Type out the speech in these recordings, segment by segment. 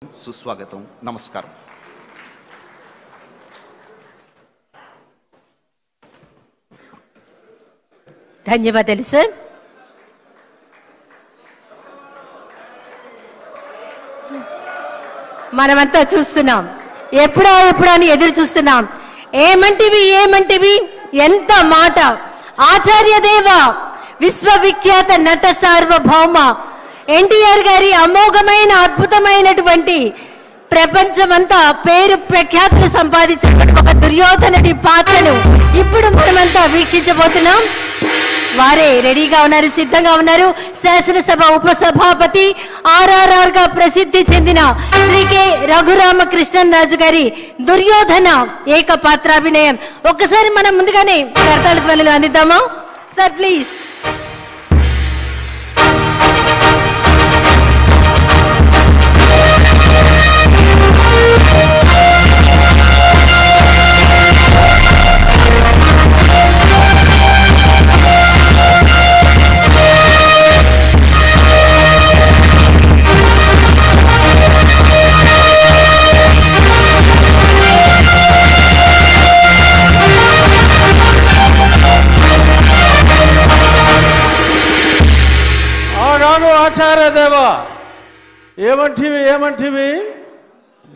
సుస్వాగతం. నమస్కారం. ధన్యవాదాలు సార్. మనమంతా చూస్తున్నాం, ఎప్పుడా అని ఎదురు చూస్తున్నాం. ఏమంటివి ఎంత మాట. ఆచార్య దేవ, విశ్వవిఖ్యాత నట సార్వభౌమ ఎన్టీఆర్ గారి అమోఘమైన అద్భుతమైనటువంటి ప్రపంచమంతా పేరు ప్రఖ్యాతులు సంపాదించిన ఒక దుర్యోధనుడి పాత్రను ఇప్పుడు మనమంతా వీక్షించబోతున్నాం. వారే రెడీగా ఉన్నారు, సిద్ధంగా ఉన్నారు. శాసనసభ ఉపసభాపతి, RRR గా ప్రసిద్ధి చెందిన శ్రీ కె రఘురామకృష్ణన్ రాజు గారి దుర్యోధన ఏకపాత్రాభినయం. ఒక్కసారి మనం ముందుగానే కర్తాళ ధ్వనులు అందిద్దామా సార్, ప్లీజ్. ఆచార్య దేవ, ఏమంటివి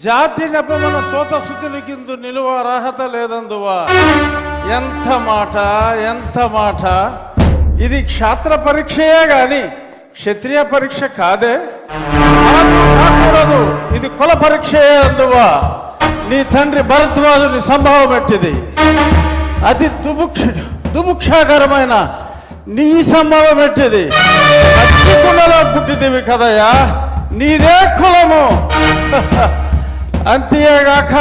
జాతి నెపమన సోత శుద్ధుని కింద నిలువ అర్హత లేదందువా. ఎంత మాట. ఇది క్షాత్ర పరీక్షయే గాని క్షత్రియ పరీక్ష కాదే, కాకూడదు. ఇది కుల పరీక్షయే అందువా. నీ తండ్రి భరద్వాజుని సంభవం ఎట్టిది. అతి దుముక్షాకరమైన నీ సంభవం ఎట్టిది. కుండలో పుట్టిదివి కదయ్యా, నీదే కులము. అంతేగాక